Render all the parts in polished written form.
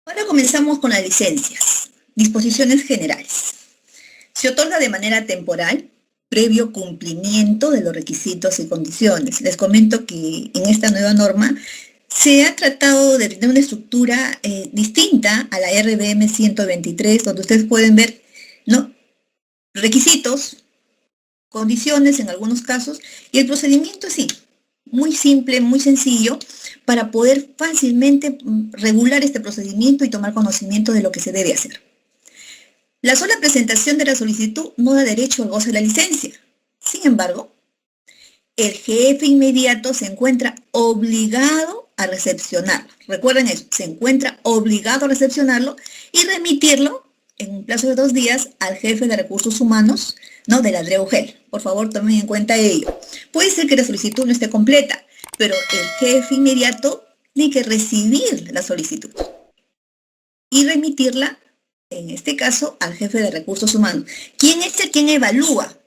Ahora comenzamos con las licencias. Disposiciones generales. Se otorga de manera temporal, previo cumplimiento de los requisitos y condiciones. Les comento que en esta nueva norma se ha tratado de tener una estructura distinta a la RBM 123, donde ustedes pueden ver, ¿no?, requisitos, condiciones en algunos casos, y el procedimiento sí, muy simple, muy sencillo, para poder fácilmente regular este procedimiento y tomar conocimiento de lo que se debe hacer. La sola presentación de la solicitud no da derecho al goce de la licencia. Sin embargo, el jefe inmediato se encuentra obligado a recepcionarlo. Recuerden eso, se encuentra obligado a recepcionarlo y remitirlo en un plazo de 2 días al jefe de recursos humanos, ¿no?, de la DREUGEL. Por favor, tomen en cuenta ello. Puede ser que la solicitud no esté completa, pero el jefe inmediato tiene que recibir la solicitud y remitirla, en este caso, al jefe de recursos humanos. ¿Quién es el quien evalúa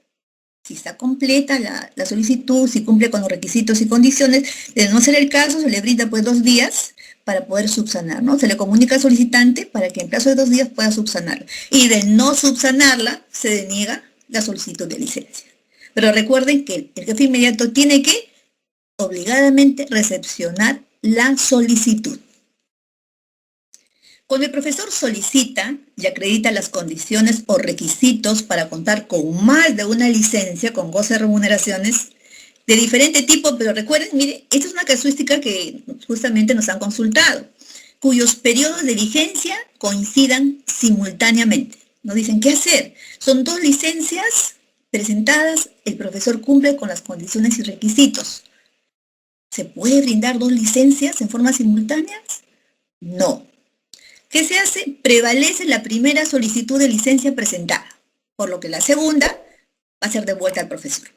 si está completa la solicitud, si cumple con los requisitos y condiciones? De no ser el caso, se le brinda pues 2 días para poder subsanar, ¿no? Se le comunica al solicitante para que en plazo de 2 días pueda subsanarla. Y de no subsanarla, se deniega la solicitud de licencia. Pero recuerden que el jefe inmediato tiene que obligadamente recepcionar la solicitud. Cuando el profesor solicita y acredita las condiciones o requisitos para contar con más de una licencia con goce de remuneraciones de diferente tipo, pero recuerden, mire, esta es una casuística que justamente nos han consultado, cuyos periodos de vigencia coincidan simultáneamente. Nos dicen, ¿qué hacer? Son 2 licencias presentadas, el profesor cumple con las condiciones y requisitos. ¿Se puede brindar 2 licencias en forma simultánea? No. ¿Qué se hace? Prevalece la primera solicitud de licencia presentada, por lo que la segunda va a ser devuelta al profesor.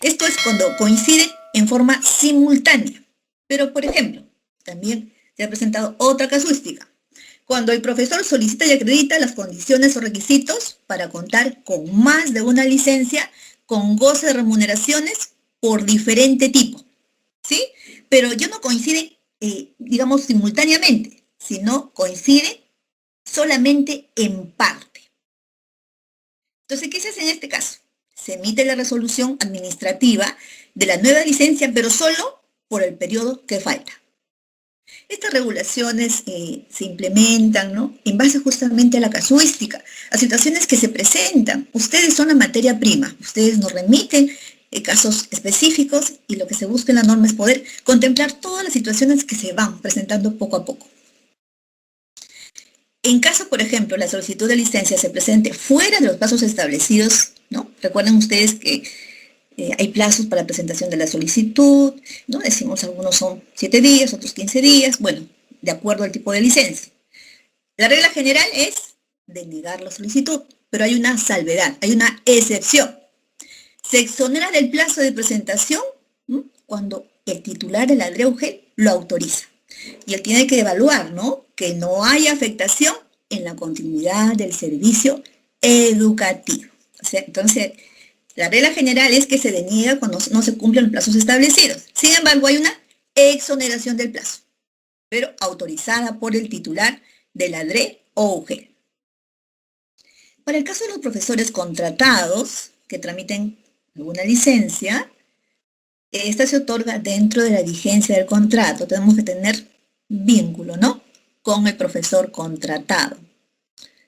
Esto es cuando coinciden en forma simultánea. Pero, por ejemplo, también se ha presentado otra casuística. Cuando el profesor solicita y acredita las condiciones o requisitos para contar con más de una licencia con goce de remuneraciones por diferente tipo, ¿sí? Pero ya no coinciden, digamos, simultáneamente, sino coinciden solamente en parte. Entonces, ¿qué se hace en este caso? Se emite la resolución administrativa de la nueva licencia, pero solo por el periodo que falta. Estas regulaciones se implementan, ¿no?, en base justamente a la casuística, a situaciones que se presentan. Ustedes son la materia prima, ustedes nos remiten casos específicos y lo que se busca en la norma es poder contemplar todas las situaciones que se van presentando poco a poco. En caso, por ejemplo, la solicitud de licencia se presente fuera de los plazos establecidos, ¿no? Recuerden ustedes que hay plazos para la presentación de la solicitud, ¿no? Decimos algunos son 7 días, otros 15 días, bueno, de acuerdo al tipo de licencia. La regla general es denegar la solicitud, pero hay una salvedad, hay una excepción. Se exonera del plazo de presentación, ¿no?, cuando el titular de la DREUGEL lo autoriza. Y él tiene que evaluar, ¿no?, que no haya afectación en la continuidad del servicio educativo. O sea, entonces, la regla general es que se deniega cuando no se cumplen los plazos establecidos. Sin embargo, hay una exoneración del plazo, pero autorizada por el titular de la DRE o UGEL. Para el caso de los profesores contratados que tramiten alguna licencia, esta se otorga dentro de la vigencia del contrato. Tenemos que tener vínculo, ¿no?, con el profesor contratado.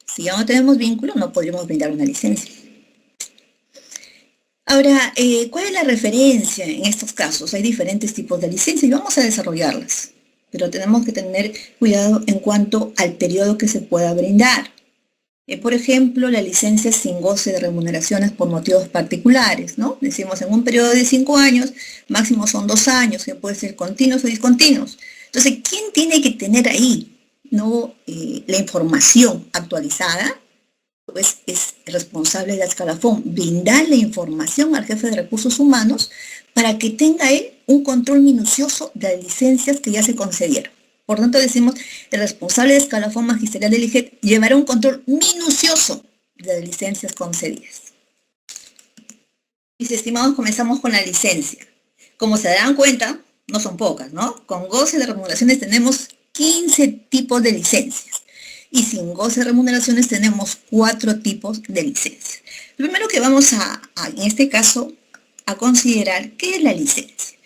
Si ya no tenemos vínculo, no podríamos brindar una licencia. Ahora, ¿cuál es la referencia en estos casos? Hay diferentes tipos de licencias y vamos a desarrollarlas, pero tenemos que tener cuidado en cuanto al periodo que se pueda brindar. Por ejemplo, la licencia sin goce de remuneraciones por motivos particulares, ¿no? Decimos en un periodo de 5 años, máximo son 2 años, que puede ser continuos o discontinuos. Entonces, ¿quién tiene que tener ahí, ¿no?, la información actualizada? Pues es responsable del escalafón brindar la información al jefe de recursos humanos para que tenga él un control minucioso de las licencias que ya se concedieron. Por tanto, decimos, el responsable de escalafón magisterial del IGET llevará un control minucioso de las licencias concedidas. Mis estimados, comenzamos con la licencia. Como se darán cuenta, no son pocas, ¿no? Con goce de remuneraciones tenemos 15 tipos de licencias. y sin goce de remuneraciones tenemos 4 tipos de licencias. Lo primero que vamos en este caso, a considerar, ¿qué es la licencia?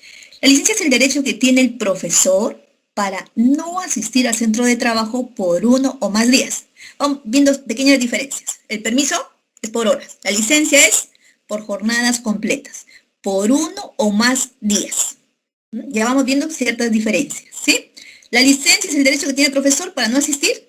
La licencia es el derecho que tiene el profesor para no asistir al centro de trabajo por 1 o más días. Vamos viendo pequeñas diferencias. El permiso es por horas. La licencia es por jornadas completas, por 1 o más días. Ya vamos viendo ciertas diferencias, ¿sí? La licencia es el derecho que tiene el profesor para no asistir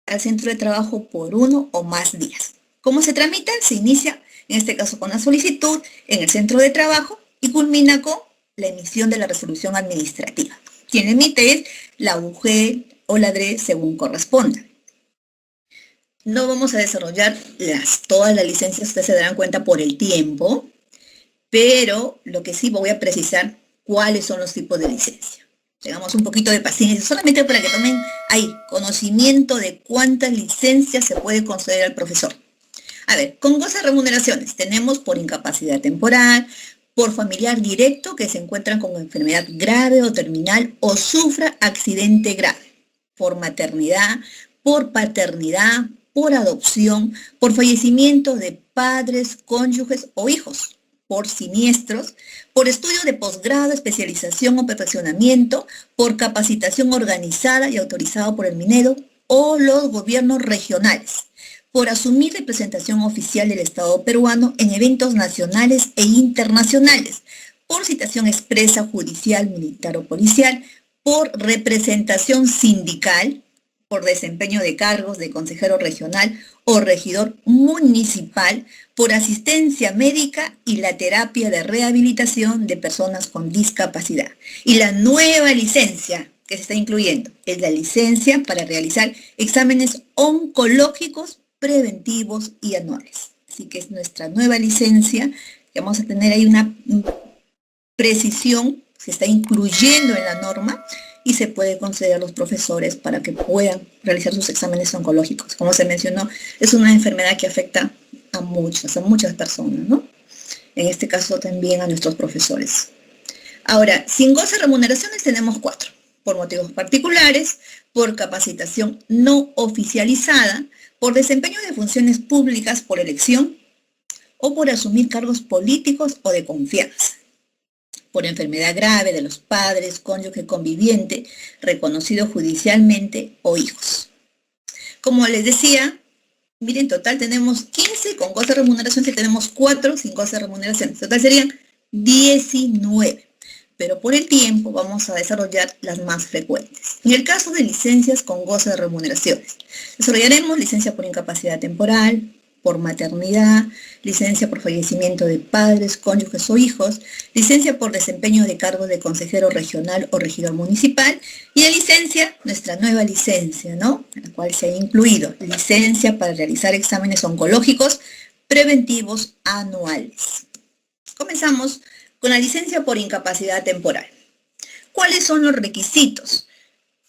al centro de trabajo por 1 o más días. ¿Cómo se tramita? Se inicia, en este caso, con la solicitud en el centro de trabajo y culmina con la emisión de la resolución administrativa. Quien emite es la UG o la DRE según corresponda. No vamos a desarrollar todas las licencias, ustedes se darán cuenta por el tiempo, pero lo que sí voy a precisar cuáles son los tipos de licencia. Tengamos un poquito de paciencia, solamente para que tomen ahí conocimiento de cuántas licencias se puede conceder al profesor. A ver, con goce de remuneraciones tenemos por incapacidad temporal, por familiar directo que se encuentran con enfermedad grave o terminal o sufra accidente grave, por maternidad, por paternidad, por adopción, por fallecimiento de padres, cónyuges o hijos, por siniestros, por estudio de posgrado, especialización o perfeccionamiento, por capacitación organizada y autorizada por el Minedo o los gobiernos regionales, por asumir representación oficial del Estado peruano en eventos nacionales e internacionales, por citación expresa judicial, militar o policial, por representación sindical, por desempeño de cargos de consejero regional o regidor municipal, por asistencia médica y la terapia de rehabilitación de personas con discapacidad. Y la nueva licencia que se está incluyendo es la licencia para realizar exámenes oncológicos preventivos y anuales. Así que es nuestra nueva licencia, que vamos a tener ahí una precisión, se está incluyendo en la norma, y se puede conceder a los profesores para que puedan realizar sus exámenes oncológicos. Como se mencionó, es una enfermedad que afecta a muchas personas, ¿no? En este caso también a nuestros profesores. Ahora, sin goce de remuneraciones tenemos 4. Por motivos particulares, por capacitación no oficializada, por desempeño de funciones públicas por elección o por asumir cargos políticos o de confianza, por enfermedad grave de los padres, cónyuge conviviente, reconocido judicialmente o hijos. Como les decía, miren, en total tenemos 15 con goce de remuneración y tenemos 4 sin goce de remuneración. En total serían 19. Pero por el tiempo vamos a desarrollar las más frecuentes. En el caso de licencias con goce de remuneraciones, desarrollaremos licencia por incapacidad temporal, por maternidad, licencia por fallecimiento de padres, cónyuges o hijos, licencia por desempeño de cargos de consejero regional o regidor municipal, y la licencia, nuestra nueva licencia, ¿no? En la cual se ha incluido licencia para realizar exámenes oncológicos preventivos anuales. Comenzamos con la licencia por incapacidad temporal. ¿Cuáles son los requisitos?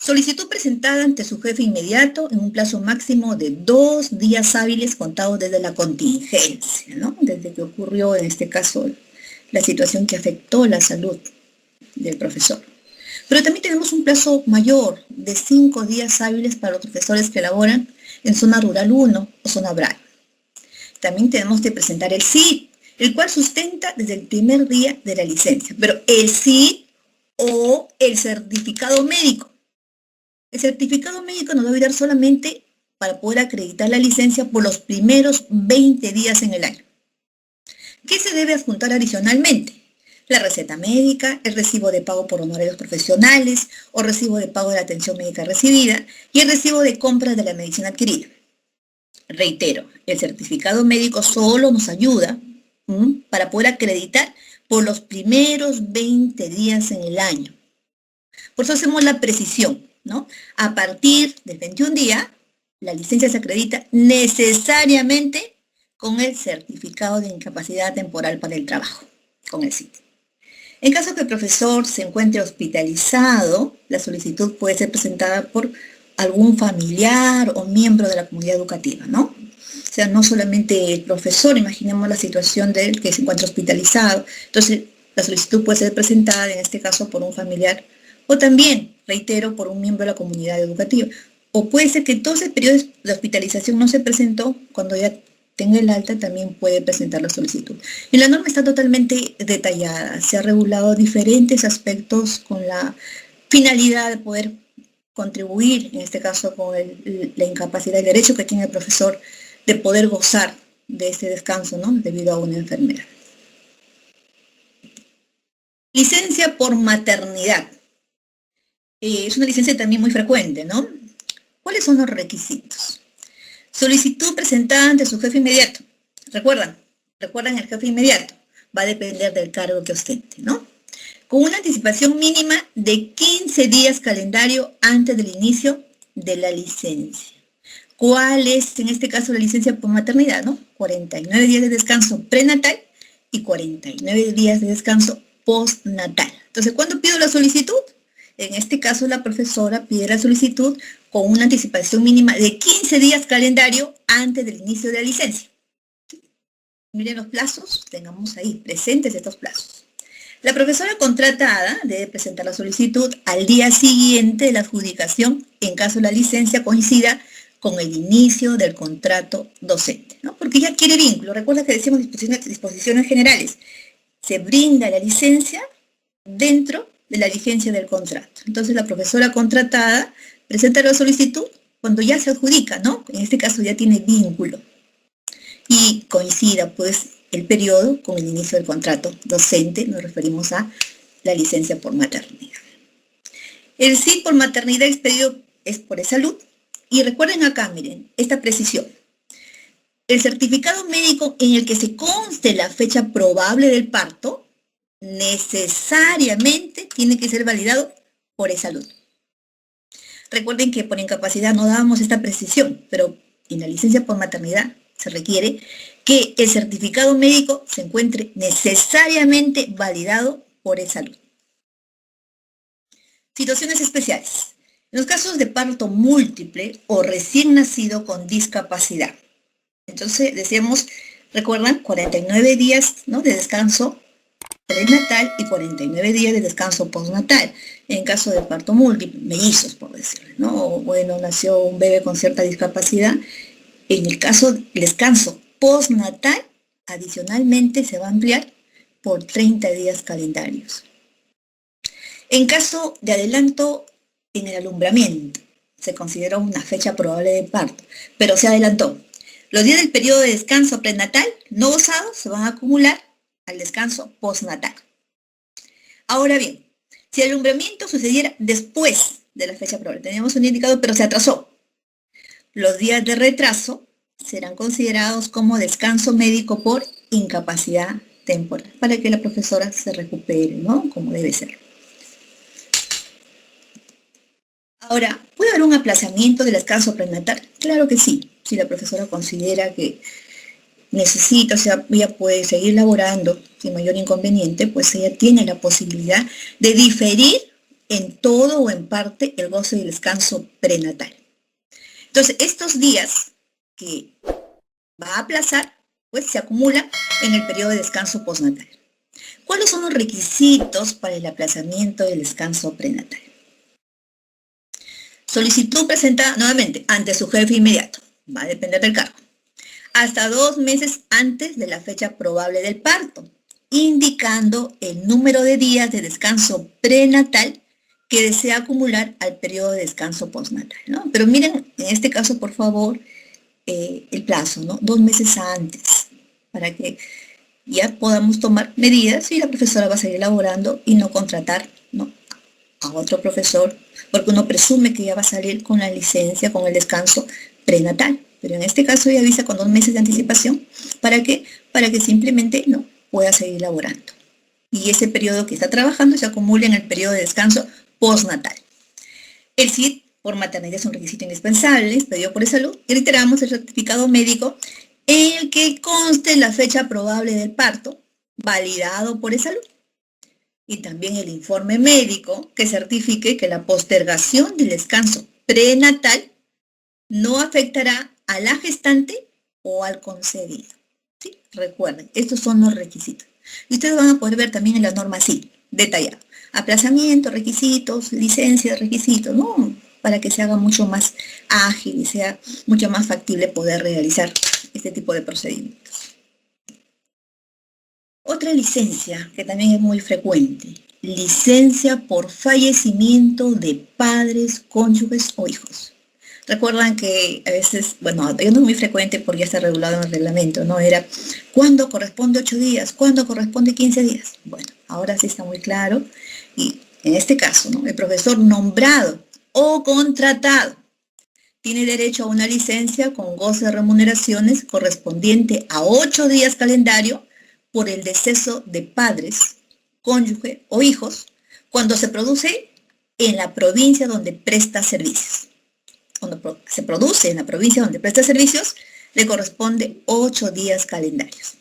Solicitud presentada ante su jefe inmediato en un plazo máximo de 2 días hábiles contados desde la contingencia, ¿no? Desde que ocurrió, en este caso, la situación que afectó la salud del profesor. Pero también tenemos un plazo mayor de 5 días hábiles para los profesores que laboran en zona rural 1 o zona rural. También tenemos que presentar el CID, el cual sustenta desde el primer día de la licencia, pero el CID o el certificado médico. El certificado médico nos va a ayudar solamente para poder acreditar la licencia por los primeros 20 días en el año. ¿Qué se debe adjuntar adicionalmente? La receta médica, el recibo de pago por honorarios profesionales o recibo de pago de la atención médica recibida y el recibo de compra de la medicina adquirida. Reitero, el certificado médico solo nos ayuda para poder acreditar por los primeros 20 días en el año. Por eso hacemos la precisión, ¿no? A partir del 21 día, la licencia se acredita necesariamente con el certificado de incapacidad temporal para el trabajo, con el CIT. En caso que el profesor se encuentre hospitalizado, la solicitud puede ser presentada por algún familiar o miembro de la comunidad educativa, ¿no? O sea, no solamente el profesor, imaginemos la situación de él que se encuentra hospitalizado. Entonces, la solicitud puede ser presentada, en este caso, por un familiar o también, reitero, por un miembro de la comunidad educativa. O puede ser que todo ese periodo de hospitalización no se presentó, cuando ya tenga el alta también puede presentar la solicitud. Y la norma está totalmente detallada, se ha regulado diferentes aspectos con la finalidad de poder contribuir, en este caso con la incapacidad, el derecho que tiene el profesor de poder gozar de este descanso, ¿no? Debido a una enfermedad. Licencia por maternidad. Es una licencia también muy frecuente, ¿no? ¿Cuáles son los requisitos? Solicitud presentada ante su jefe inmediato. Recuerdan el jefe inmediato. Va a depender del cargo que ostente, ¿no? Con una anticipación mínima de 15 días calendario antes del inicio de la licencia. ¿Cuál es, en este caso, la licencia por maternidad, no? 49 días de descanso prenatal y 49 días de descanso postnatal. Entonces, ¿cuándo pido la solicitud? En este caso, la profesora pide la solicitud con una anticipación mínima de 15 días calendario antes del inicio de la licencia. Miren los plazos, tengamos ahí presentes estos plazos. La profesora contratada debe presentar la solicitud al día siguiente de la adjudicación en caso la licencia coincida con el inicio del contrato docente, ¿no? Porque ya quiere vínculo. Recuerda que decimos disposiciones generales. Se brinda la licencia dentro de la vigencia del contrato. Entonces la profesora contratada presenta la solicitud cuando ya se adjudica, ¿no? En este caso ya tiene vínculo. Y coincida, pues, el periodo con el inicio del contrato docente, nos referimos a la licencia por maternidad. El sí por maternidad expedido es por salud. Y recuerden acá, miren, esta precisión. El certificado médico en el que se conste la fecha probable del parto necesariamente tiene que ser validado por salud. Recuerden que por incapacidad no dábamos esta precisión, pero en la licencia por maternidad se requiere que el certificado médico se encuentre necesariamente validado por salud. Situaciones especiales. En los casos de parto múltiple o recién nacido con discapacidad. Entonces, decíamos, recuerdan, 49 días, ¿no?, de descanso prenatal y 49 días de descanso postnatal. En caso de parto múltiple, mellizos, por decirlo, ¿no? O, bueno, nació un bebé con cierta discapacidad. En el caso del descanso postnatal, adicionalmente se va a ampliar por 30 días calendarios. En caso de adelanto en el alumbramiento, se consideró una fecha probable de parto, pero se adelantó. Los días del periodo de descanso prenatal no gozados se van a acumular al descanso postnatal. Ahora bien, si el alumbramiento sucediera después de la fecha probable, teníamos un indicador, pero se atrasó, los días de retraso serán considerados como descanso médico por incapacidad temporal, para que la profesora se recupere, ¿no?, como debe ser. Ahora, ¿puede haber un aplazamiento del descanso prenatal? Claro que sí. Si la profesora considera que necesita, o sea, ella puede seguir laborando sin mayor inconveniente, pues ella tiene la posibilidad de diferir en todo o en parte el goce del descanso prenatal. Entonces, estos días que va a aplazar, pues se acumulan en el periodo de descanso postnatal. ¿Cuáles son los requisitos para el aplazamiento del descanso prenatal? Solicitud presentada nuevamente ante su jefe inmediato. Va a depender del cargo. Hasta 2 meses antes de la fecha probable del parto, indicando el número de días de descanso prenatal que desea acumular al periodo de descanso postnatal, ¿no? Pero miren, en este caso, por favor, el plazo, ¿no? 2 meses antes, para que ya podamos tomar medidas y la profesora va a seguir laborando y no contratar, ¿no?, a otro profesor, porque uno presume que ya va a salir con la licencia, con el descanso prenatal. Pero en este caso ella avisa con 2 meses de anticipación. ¿Para qué? Para que simplemente no pueda seguir laborando. Y ese periodo que está trabajando se acumula en el periodo de descanso postnatal. El CID por maternidad es un requisito indispensable, expedido por salud, y reiteramos el certificado médico en el que conste la fecha probable del parto, validado por salud. Y también el informe médico que certifique que la postergación del descanso prenatal no afectará a la gestante o al concebido. ¿Sí? Recuerden, estos son los requisitos. Y ustedes van a poder ver también en la norma así, detallado. Aplazamiento, requisitos, licencias, requisitos, ¿no? para que se haga mucho más ágil y sea mucho más factible poder realizar este tipo de procedimientos. Otra licencia que también es muy frecuente, licencia por fallecimiento de padres, cónyuges o hijos. Recuerdan que a veces, bueno, ya no es muy frecuente porque ya está regulado en el reglamento, ¿no? Era, ¿cuándo corresponde 8 días? ¿Cuándo corresponde 15 días? Bueno, ahora sí está muy claro. Y en este caso, ¿no? El profesor nombrado o contratado tiene derecho a una licencia con goce de remuneraciones correspondiente a 8 días calendario por el deceso de padres, cónyuge o hijos cuando se produce en la provincia donde presta servicios. Cuando se produce en la provincia donde presta servicios, le corresponde 8 días calendarios.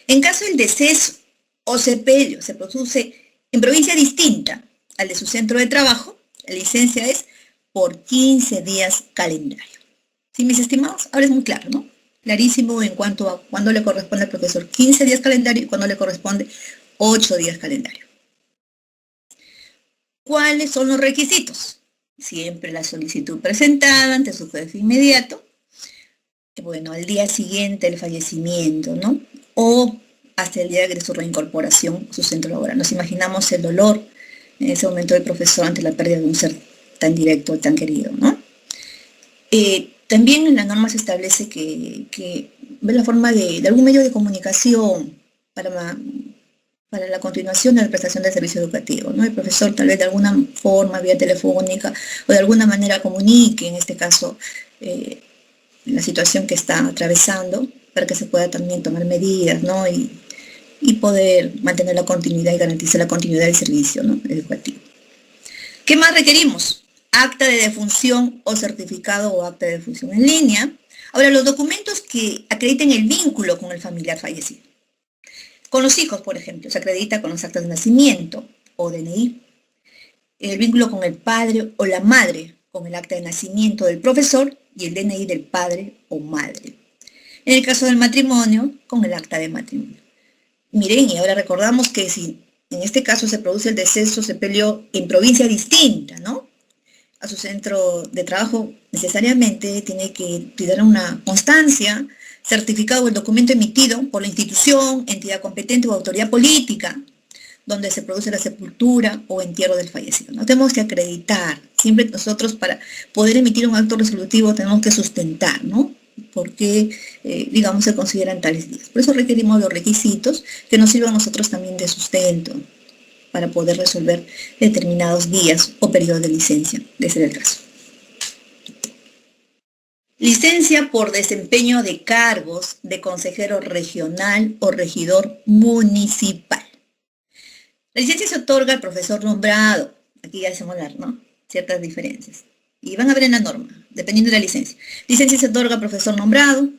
En caso del deceso o sepelio se produce en provincia distinta al de su centro de trabajo, la licencia es por 15 días calendario. ¿Sí, mis estimados? Ahora es muy claro, ¿no? Clarísimo en cuanto a cuándo le corresponde al profesor 15 días calendario y cuándo le corresponde 8 días calendario. ¿Cuáles son los requisitos? Siempre la solicitud presentada ante su jefe inmediato, bueno, al día siguiente del fallecimiento, ¿no? O hasta el día de su reincorporación a su centro laboral. Nos imaginamos el dolor en ese momento del profesor ante la pérdida de un ser tan directo, tan querido, ¿no? También en la norma se establece que ve la forma de algún medio de comunicación para la continuación de la prestación del servicio educativo, ¿no? El profesor tal vez de alguna forma, vía telefónica, o de alguna manera comunique, en este caso, la situación que está atravesando, para que se pueda también tomar medidas, ¿no? Y poder mantener la continuidad y garantizar la continuidad del servicio, ¿no? Educativo. ¿Qué más requerimos? Acta de defunción o certificado o acta de defunción en línea. Ahora, los documentos que acrediten el vínculo con el familiar fallecido. Con los hijos, por ejemplo, se acredita con los actas de nacimiento o DNI. El vínculo con el padre o la madre, con el acta de nacimiento del profesor y el DNI del padre o madre. En el caso del matrimonio, con el acta de matrimonio. Miren, y ahora recordamos que si en este caso se produce el deceso, se peleó en provincia distinta, ¿no? A su centro de trabajo, necesariamente tiene que pedir una constancia, certificado o el documento emitido por la institución, entidad competente o autoridad política, donde se produce la sepultura o entierro del fallecido, ¿no? Tenemos que acreditar, siempre nosotros para poder emitir un acto resolutivo tenemos que sustentar, ¿no? Porque, digamos, se consideran tales días. Por eso requerimos los requisitos que nos sirvan a nosotros también de sustento para poder resolver determinados días o periodos de licencia, de ser el caso. Licencia por desempeño de cargos de consejero regional o regidor municipal. La licencia se otorga al profesor nombrado. Aquí ya hacemos ¿no? ciertas diferencias. Y van a ver en la norma, dependiendo de la licencia. Licencia se otorga al profesor nombrado.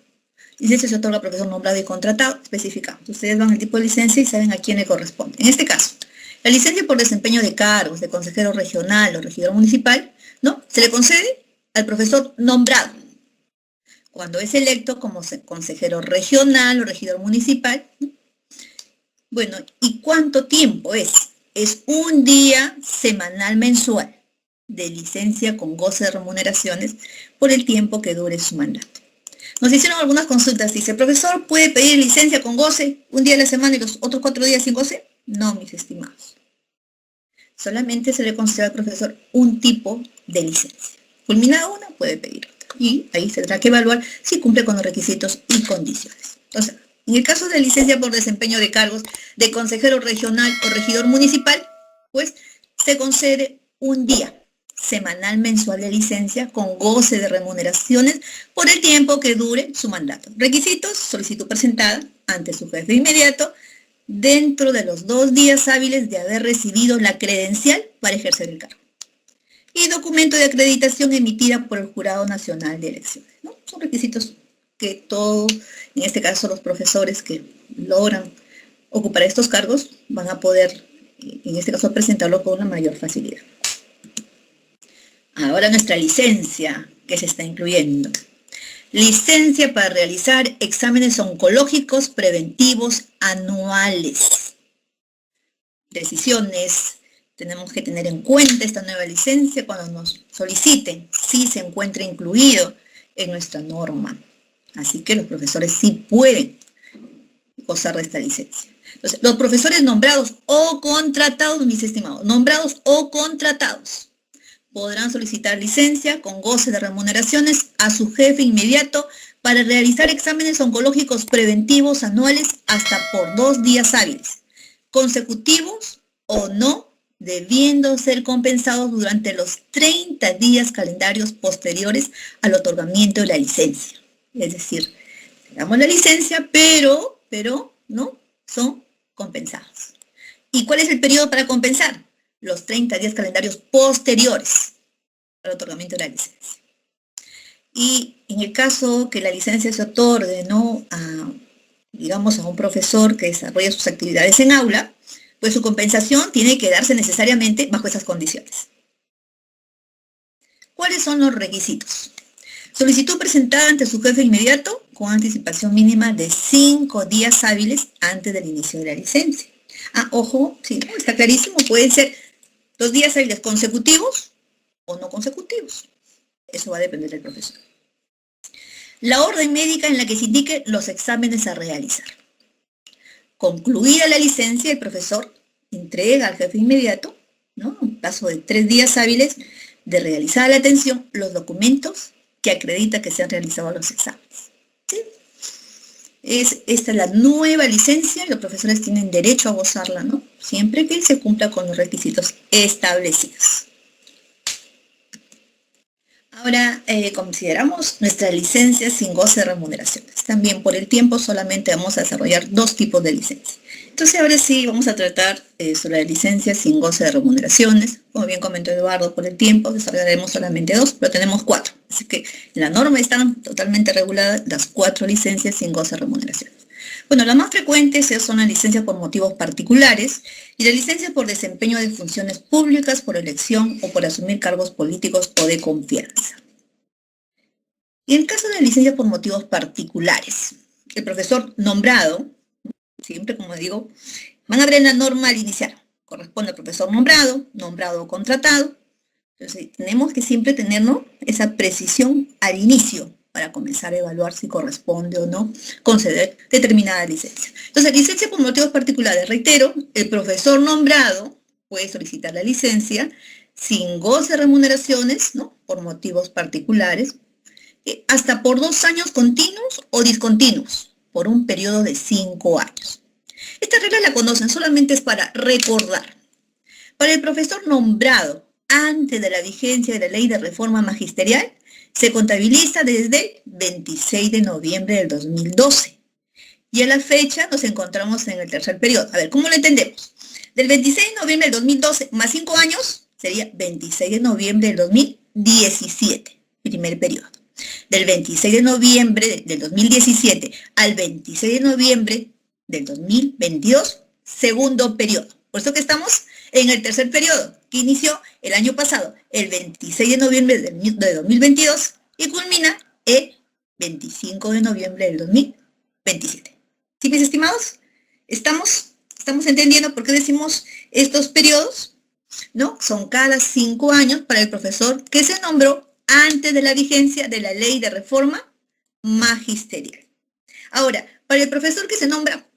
Licencia se otorga al profesor nombrado y contratado, especificamos. Ustedes van al tipo de licencia y saben a quién le corresponde. En este caso, la licencia por desempeño de cargos de consejero regional o regidor municipal, ¿no? Se le concede al profesor nombrado, cuando es electo como consejero regional o regidor municipal. Bueno, ¿y cuánto tiempo es? Es un día semanal mensual de licencia con goce de remuneraciones por el tiempo que dure su mandato. Nos hicieron algunas consultas, dice, ¿profesor puede pedir licencia con goce un día a la semana y los otros 4 días sin goce? No, mis estimados. Solamente se le concede al profesor un tipo de licencia. Culminada una, puede pedir otra. Y ahí se tendrá que evaluar si cumple con los requisitos y condiciones. Entonces, en el caso de licencia por desempeño de cargos de consejero regional o regidor municipal, pues se concede un día semanal mensual de licencia con goce de remuneraciones por el tiempo que dure su mandato. Requisitos: solicitud presentada ante su jefe inmediato dentro de los 2 días hábiles de haber recibido la credencial para ejercer el cargo. Y documento de acreditación emitida por el Jurado Nacional de Elecciones, ¿no? Son requisitos que todos, en este caso los profesores que logran ocupar estos cargos, van a poder, en este caso, presentarlo con una mayor facilidad. Ahora nuestra licencia que se está incluyendo. Licencia para realizar exámenes oncológicos preventivos anuales. Decisiones Tenemos que tener en cuenta esta nueva licencia cuando nos soliciten, si se encuentra incluido en nuestra norma. Así que los profesores sí pueden gozar de esta licencia. Entonces, los profesores nombrados o contratados, mis estimados, nombrados o contratados, podrán solicitar licencia con goce de remuneraciones a su jefe inmediato para realizar exámenes oncológicos preventivos anuales hasta por 2 días hábiles, consecutivos o no, debiendo ser compensados durante los 30 días calendarios posteriores al otorgamiento de la licencia. Es decir, damos la licencia, pero no son compensados. ¿Y cuál es el periodo para compensar? Los 30 días calendarios posteriores al otorgamiento de la licencia. Y en el caso que la licencia se otorgue, ¿no?, digamos, a un profesor que desarrolla sus actividades en aula, pues su compensación tiene que darse necesariamente bajo esas condiciones. ¿Cuáles son los requisitos? Solicitud presentada ante su jefe inmediato con anticipación mínima de 5 días hábiles antes del inicio de la licencia. Ojo, sí, ¿no?, está clarísimo, pueden ser 2 días hábiles consecutivos o no consecutivos. Eso va a depender del profesor. La orden médica en la que se indique los exámenes a realizar. Concluida la licencia, el profesor entrega al jefe inmediato, ¿no?, en plazo de 3 días hábiles de realizar la atención, los documentos que acredita que se han realizado los exámenes. ¿Sí? Esta es la nueva licencia y los profesores tienen derecho a gozarla, ¿no?, siempre que se cumpla con los requisitos establecidos. Ahora consideramos nuestra licencia sin goce de remuneraciones. También por el tiempo solamente vamos a desarrollar 2 tipos de licencia. Entonces ahora sí vamos a tratar sobre la licencia sin goce de remuneraciones. Como bien comentó Eduardo, por el tiempo desarrollaremos solamente 2, pero tenemos 4. Así que en la norma están totalmente reguladas las 4 licencias sin goce de remuneraciones. Bueno, las más frecuentes son las licencias por motivos particulares y la licencia por desempeño de funciones públicas, por elección o por asumir cargos políticos o de confianza. Y en el caso de la licencia por motivos particulares, el profesor nombrado, siempre como digo, van a ver en la norma al iniciar, corresponde al profesor nombrado, nombrado o contratado. Entonces tenemos que siempre tener, ¿no?, esa precisión al inicio para comenzar a evaluar si corresponde o no conceder determinada licencia. Entonces, licencia por motivos particulares, reitero, el profesor nombrado puede solicitar la licencia sin goce de remuneraciones, ¿no?, por motivos particulares, hasta por 2 años continuos o discontinuos, por un periodo de 5 años. Esta regla la conocen, solamente es para recordar. Para el profesor nombrado antes de la vigencia de la Ley de Reforma Magisterial, se contabiliza desde el 26 de noviembre del 2012. Y a la fecha nos encontramos en el tercer periodo. A ver, ¿cómo lo entendemos? Del 26 de noviembre del 2012 más 5 años sería 26 de noviembre del 2017, primer periodo. Del 26 de noviembre del 2017 al 26 de noviembre del 2022, segundo periodo. Por eso que estamos en el tercer periodo, que inició el año pasado, el 26 de noviembre de 2022, y culmina el 25 de noviembre del 2027. ¿Sí, mis estimados? ¿Estamos entendiendo por qué decimos estos periodos? ¿No? Son cada 5 años para el profesor que se nombró antes de la vigencia de la Ley de Reforma Magisterial. Ahora, para el profesor que se nombra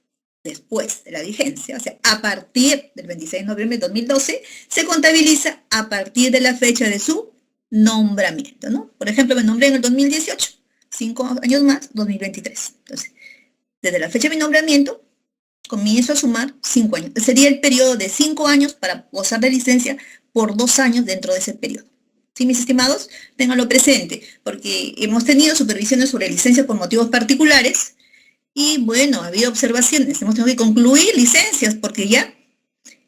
después de la vigencia, o sea, a partir del 26 de noviembre de 2012, se contabiliza a partir de la fecha de su nombramiento, ¿no? Por ejemplo, me nombré en el 2018, 5 años más, 2023. Entonces, desde la fecha de mi nombramiento, comienzo a sumar 5 años. Sería el periodo de 5 años para gozar de licencia por 2 años dentro de ese periodo. ¿Sí, mis estimados? Ténganlo presente, porque hemos tenido supervisiones sobre licencias por motivos particulares. Y bueno, ha habido observaciones, hemos tenido que concluir licencias porque ya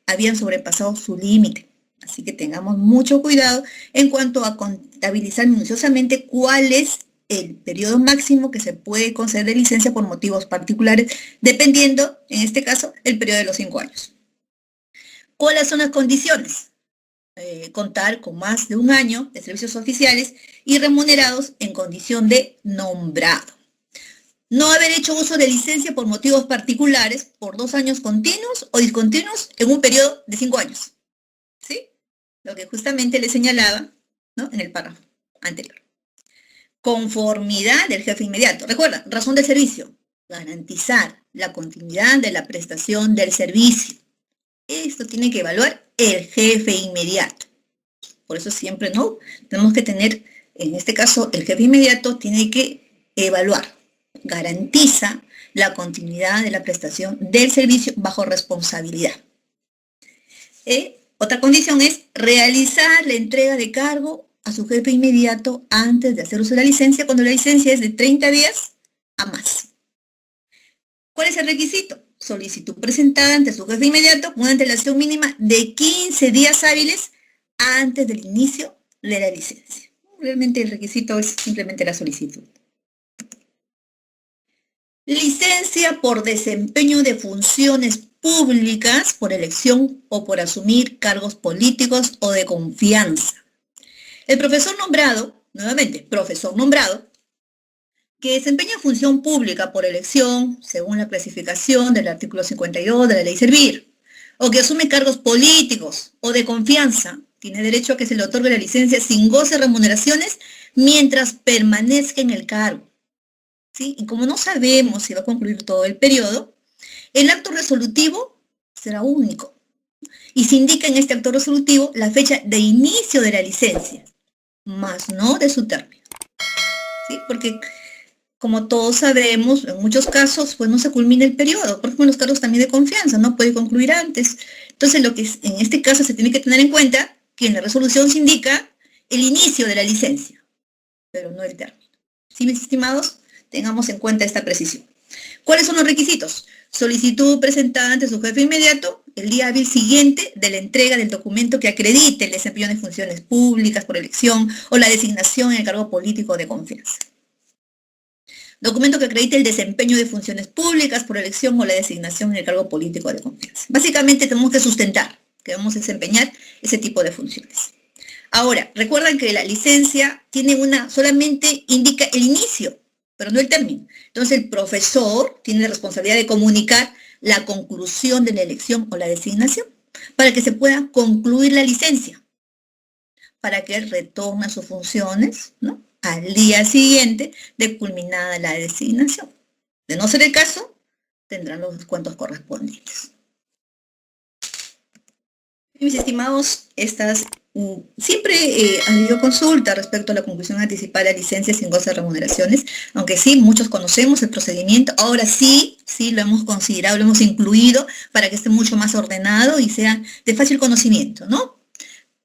habían sobrepasado su límite. Así que tengamos mucho cuidado en cuanto a contabilizar minuciosamente cuál es el periodo máximo que se puede conceder de licencia por motivos particulares, dependiendo, en este caso, el periodo de los 5 años. ¿Cuáles son las condiciones? Contar con más de 1 año de servicios oficiales y remunerados en condición de nombrado. No haber hecho uso de licencia por motivos particulares por 2 años continuos o discontinuos en un periodo de 5 años. ¿sí? Lo que justamente le señalaba, ¿no?, en el párrafo anterior. Conformidad del jefe inmediato. Recuerda, razón del servicio. Garantizar la continuidad de la prestación del servicio. Esto tiene que evaluar el jefe inmediato. Por eso siempre, ¿no?, tenemos que tener, en este caso, el jefe inmediato tiene que evaluar. Garantiza la continuidad de la prestación del servicio bajo responsabilidad. Otra condición es realizar la entrega de cargo a su jefe inmediato antes de hacer uso de la licencia, cuando la licencia es de 30 días a más. ¿Cuál es el requisito? Solicitud presentada ante su jefe inmediato con una antelación mínima de 15 días hábiles antes del inicio de la licencia. Realmente el requisito es simplemente la solicitud. Licencia por desempeño de funciones públicas por elección o por asumir cargos políticos o de confianza. El profesor nombrado, nuevamente, profesor nombrado, que desempeña función pública por elección, según la clasificación del artículo 52 de la Ley Servir, o que asume cargos políticos o de confianza, tiene derecho a que se le otorgue la licencia sin goce de remuneraciones mientras permanezca en el cargo. ¿Sí? Y como no sabemos si va a concluir todo el periodo, el acto resolutivo será único. Y se indica en este acto resolutivo la fecha de inicio de la licencia, más no de su término. ¿Sí? Porque, como todos sabemos, en muchos casos pues no se culmina el periodo. Por ejemplo, en los cargos también de confianza, no puede concluir antes. Entonces, lo que en este caso se tiene que tener en cuenta, que en la resolución se indica el inicio de la licencia, pero no el término. ¿Sí, mis estimados? Tengamos en cuenta esta precisión. ¿Cuáles son los requisitos? Solicitud presentada ante su jefe inmediato el día hábil siguiente de la entrega del documento que acredite el desempeño de funciones públicas por elección o la designación en el cargo político de confianza. Documento que acredite el desempeño de funciones públicas por elección o la designación en el cargo político de confianza. Básicamente tenemos que sustentar que vamos a desempeñar ese tipo de funciones. Ahora, recuerden que la licencia tiene solamente indica el inicio, pero no el término. Entonces, el profesor tiene la responsabilidad de comunicar la conclusión de la elección o la designación para que se pueda concluir la licencia, para que él retorne a sus funciones, ¿no?, al día siguiente de culminada la designación. De no ser el caso, tendrán los descuentos correspondientes. Mis estimados, siempre ha habido consulta respecto a la conclusión anticipada de licencias sin goce de remuneraciones, aunque sí, muchos conocemos el procedimiento. Ahora sí lo hemos considerado, lo hemos incluido para que esté mucho más ordenado y sea de fácil conocimiento, ¿no?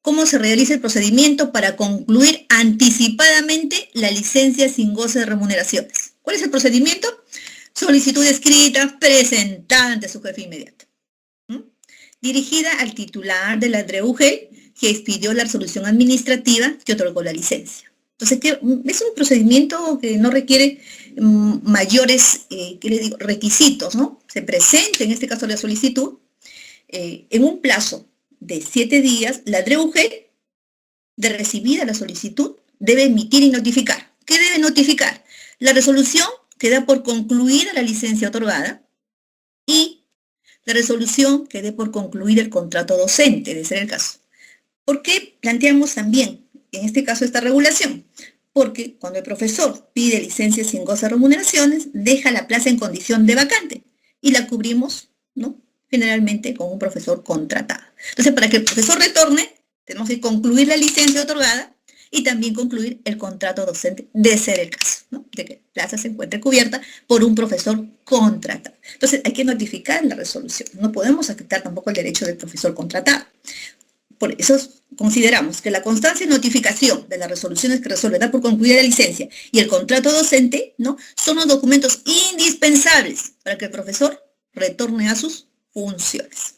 ¿Cómo se realiza el procedimiento para concluir anticipadamente la licencia sin goce de remuneraciones? ¿Cuál es el procedimiento? Solicitud escrita presentada ante su jefe inmediato, dirigida al titular de la DREUGEL, que expidió la resolución administrativa que otorgó la licencia. Entonces, es un procedimiento que no requiere mayores requisitos, ¿no? Se presenta, en este caso, la solicitud, en un plazo de 7 días, la DREUGEL, de recibida la solicitud, debe emitir y notificar. ¿Qué debe notificar? La resolución que da por concluida la licencia otorgada y la resolución que dé por concluir el contrato docente, de ser el caso. ¿Por qué planteamos también, en este caso, esta regulación? Porque cuando el profesor pide licencia sin goce de remuneraciones, deja la plaza en condición de vacante y la cubrimos, ¿no?, generalmente con un profesor contratado. Entonces, para que el profesor retorne, tenemos que concluir la licencia otorgada y también concluir el contrato docente, de ser el caso, ¿no?, de que la plaza se encuentre cubierta por un profesor contratado. Entonces, hay que notificar la resolución. No podemos afectar tampoco el derecho del profesor contratado. Por eso consideramos que la constancia y notificación de las resoluciones que resuelven dar por concluida la licencia y el contrato docente, ¿no?, son los documentos indispensables para que el profesor retorne a sus funciones.